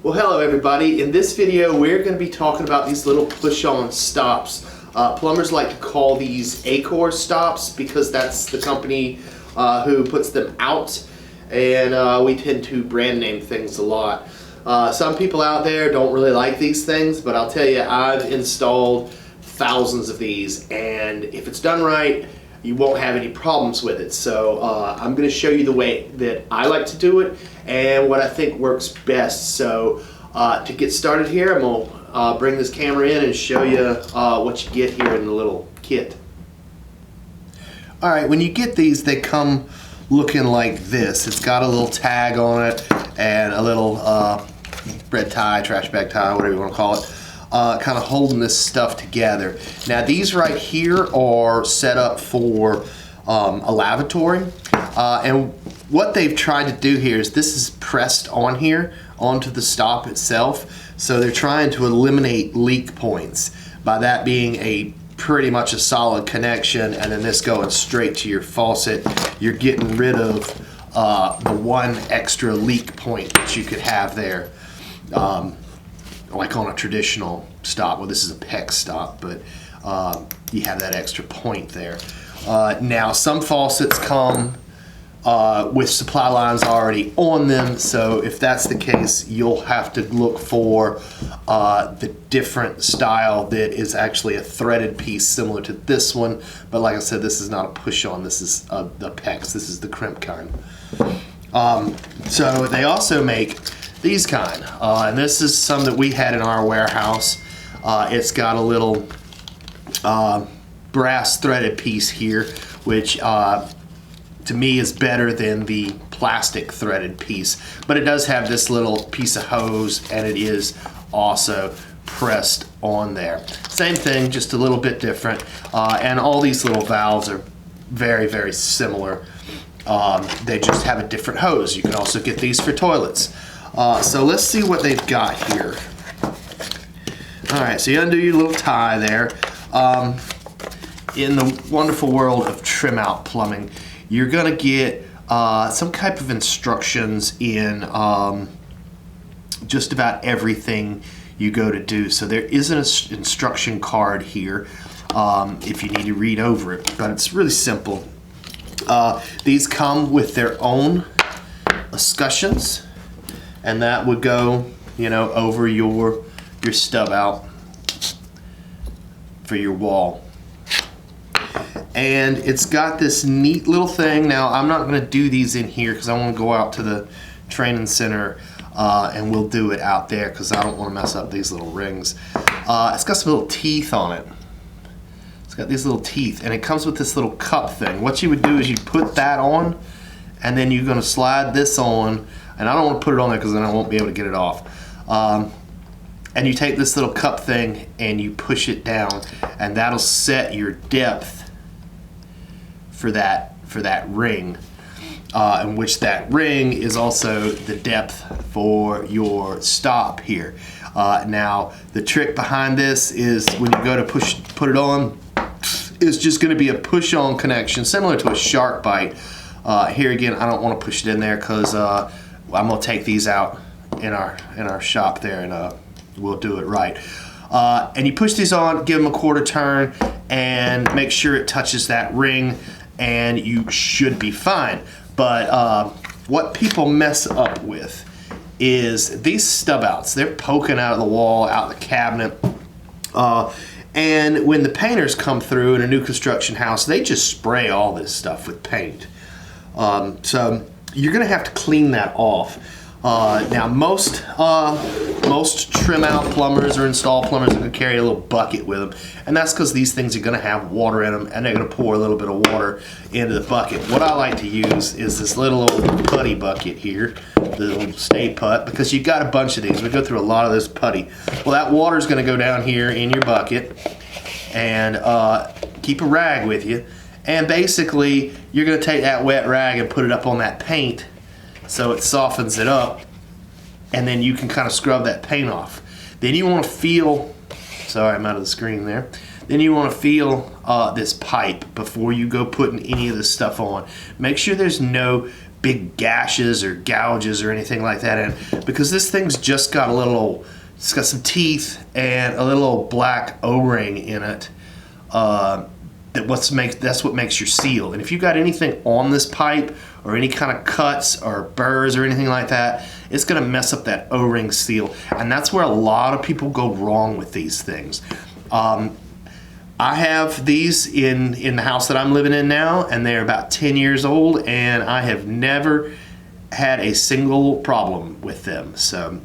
Well, hello everybody. In this video we're going to be talking about these little push-on stops. Plumbers like to call these Accor stops because that's the company who puts them out, and we tend to brand name things a lot. Some people out there don't really like these things, but I'll tell you, I've installed thousands of these, and if it's done right, you won't have any problems with it. So I'm going to show you the way that I like to do it and what I think works best. So to get started here, I'm going to bring this camera in and show you what you get here in the little kit. Alright, when you get these, they come looking like this. It's got a little tag on it and a little red tie, trash bag tie, whatever you want to call it. Kind of holding this stuff together. Now these right here are set up for a lavatory, and what they've tried to do here is this is pressed on here onto the stop itself, so they're trying to eliminate leak points by that being a pretty much a solid connection, and then this going straight to your faucet. You're getting rid of the one extra leak point that you could have there. Like on a traditional stop. Well, this is a PEX stop, but you have that extra point there. Now, some faucets come with supply lines already on them, so if that's the case, you'll have to look for the different style that is actually a threaded piece similar to this one. But like I said, this is not a push-on. This is the PEX. This is the crimp kind. So they also make these kind, and this is some that we had in our warehouse. It's got a little brass threaded piece here, which to me is better than the plastic threaded piece, but it does have this little piece of hose, and it is also pressed on there. Same thing, just a little bit different, and all these little valves are very, very similar. They just have a different hose. You can also get these for toilets. So let's see what they've got here. Alright, so you undo your little tie there. In the wonderful world of trim out plumbing, you're going to get some type of instructions in just about everything you go to do. So there is an instruction card here if you need to read over it, but it's really simple. These come with their own escutcheons, and that would go, you know, over your stub out for your wall. And it's got this neat little thing. Now I'm not going to do these in here because I want to go out to the training center and we'll do it out there because I don't want to mess up these little rings. It's got some little teeth on it. It's got these little teeth, and it comes with this little cup thing. What you would do is you put that on, and then you're going to slide this on. And I don't want to put it on there because then I won't be able to get it off. And you take this little cup thing and you push it down, and that'll set your depth for that ring, in which that ring is also the depth for your stop here. Now the trick behind this is when you go to put it on, it's just going to be a push-on connection similar to a shark bite. Here again, I don't want to push it in there because I'm gonna take these out in our shop there, and we'll do it right. And you push these on, give them a quarter turn, and make sure it touches that ring, and you should be fine. But what people mess up with is these stub outs. They're poking out of the wall, out the cabinet, and when the painters come through in a new construction house, they just spray all this stuff with paint. So you're going to have to clean that off. Now most trim out plumbers or install plumbers are going to carry a little bucket with them, and that's because these things are going to have water in them, and they're going to pour a little bit of water into the bucket. What I like to use is this little old putty bucket here, the little Stay Putt, because you've got a bunch of these. We go through a lot of this putty. Well, that water is going to go down here in your bucket, and keep a rag with you. And basically, you're going to take that wet rag and put it up on that paint so it softens it up, and then you can kind of scrub that paint off. Then you want to feel, sorry, I'm out of the screen there. Then you want to feel this pipe before you go putting any of this stuff on. Make sure there's no big gashes or gouges or anything like that in, because this thing's just got it's got some teeth and a little black O-ring in it. That's what makes your seal. And if you've got anything on this pipe or any kind of cuts or burrs or anything like that, it's going to mess up that O-ring seal. And that's where a lot of people go wrong with these things. I have these in the house that I'm living in now, and they're about 10 years old, and I have never had a single problem with them. So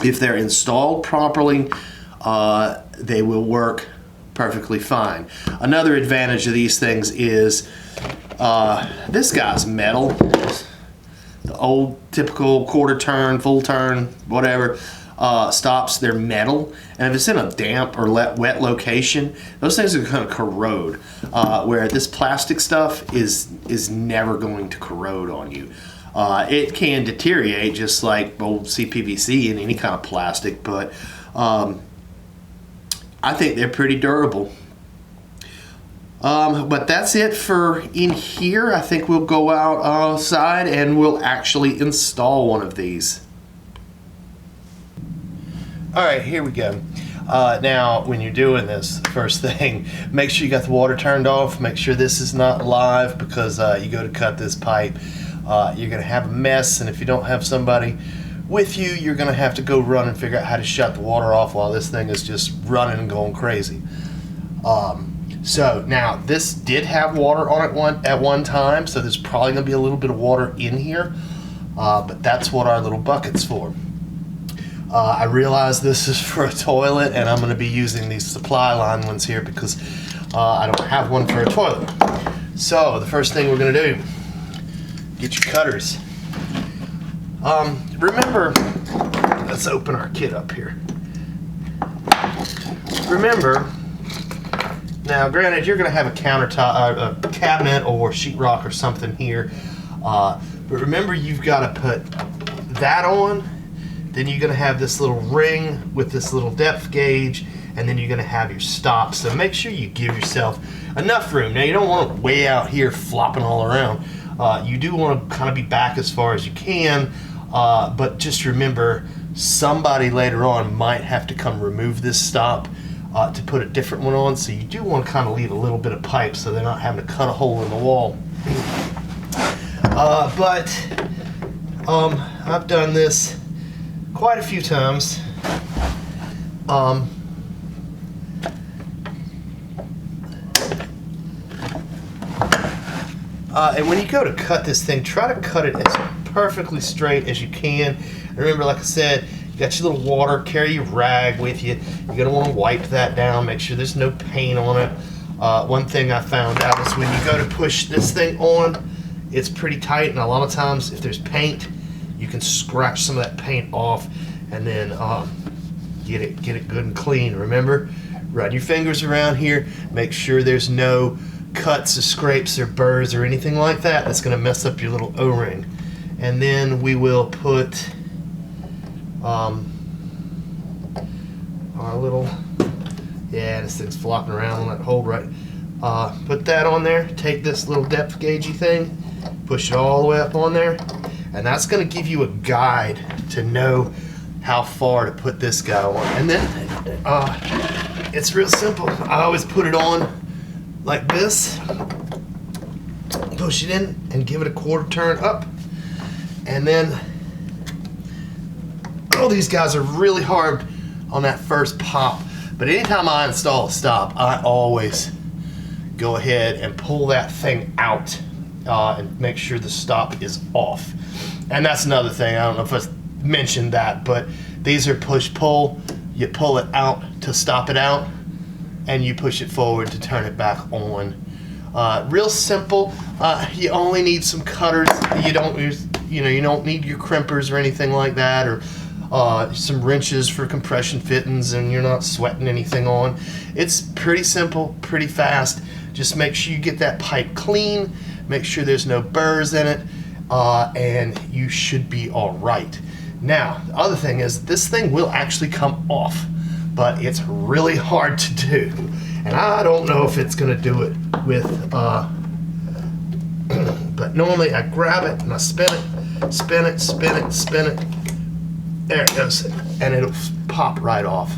if they're installed properly, they will work perfectly fine. Another advantage of these things is this guy's metal. The old typical quarter turn, full turn, whatever stops, they're metal, and if it's in a damp or wet location, those things are going to corrode, where this plastic stuff is never going to corrode on you. It can deteriorate just like old CPVC and any kind of plastic, but I think they're pretty durable. But that's it for in here. I think we'll go outside and we'll actually install one of these. Alright, here we go. Now, when you're doing this, first thing, make sure you got the water turned off. Make sure this is not live, because you go to cut this pipe, you're going to have a mess, and if you don't have somebody with you, you're going to have to go run and figure out how to shut the water off while this thing is just running and going crazy. So now, this did have water on it at one time, so there's probably going to be a little bit of water in here, but that's what our little bucket's for. I realize this is for a toilet, and I'm going to be using these supply line ones here because I don't have one for a toilet. So the first thing we're going to do, get your cutters. Remember, let's open our kit up here. Remember, now granted you're going to have a countertop, a cabinet or sheetrock or something here, but remember you've got to put that on. Then you're going to have this little ring with this little depth gauge, and then you're going to have your stop. So make sure you give yourself enough room. Now, you don't want it way out here flopping all around. You do want to kind of be back as far as you can, but just remember, somebody later on might have to come remove this stop to put a different one on. So you do want to kind of leave a little bit of pipe so they're not having to cut a hole in the wall. I've done this quite a few times. And when you go to cut this thing, try to cut it as perfectly straight as you can. And remember, like I said, you got your little water, carry your rag with you. You're going to want to wipe that down, make sure there's no paint on it. One thing I found out is when you go to push this thing on, it's pretty tight, and a lot of times if there's paint, you can scratch some of that paint off and then get it good and clean. Remember, run your fingers around here, make sure there's no cuts or scrapes or burrs or anything like that that's going to mess up your little O-ring. And then we will put our little, this thing's flopping around on that hole, right? Put that on there, take this little depth gaugey thing, push it all the way up on there, and that's going to give you a guide to know how far to put this guy on. And then it's real simple. I always put it on like this, push it in and give it a quarter turn up, and then these guys are really hard on that first pop, but anytime I install a stop, I always go ahead and pull that thing out and make sure the stop is off. And that's another thing, I don't know if I mentioned that, but these are push-pull. You pull it out to stop it out, and you push it forward to turn it back on. Real simple. You only need some cutters. You don't need your crimpers or anything like that, or some wrenches for compression fittings, and you're not sweating anything on. It's pretty simple, pretty fast. Just make sure you get that pipe clean, make sure there's no burrs in it, and you should be all right. Now, the other thing is, this thing will actually come off, but it's really hard to do, and I don't know if it's going to do it with, but But normally I grab it and I spin it, spin it, spin it, spin it. There it goes, and it'll pop right off.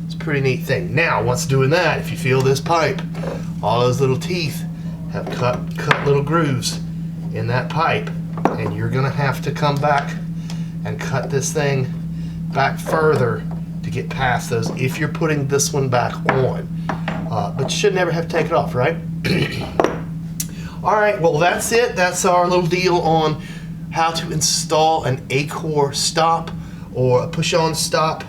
It's a pretty neat thing. Now, once doing that, if you feel this pipe, all those little teeth have cut little grooves in that pipe, and you're gonna have to come back and cut this thing back further to get past those if you're putting this one back on. But you should never have to take it off, right? All right, well that's it. That's our little deal on how to install an Accor stop or a push-on stop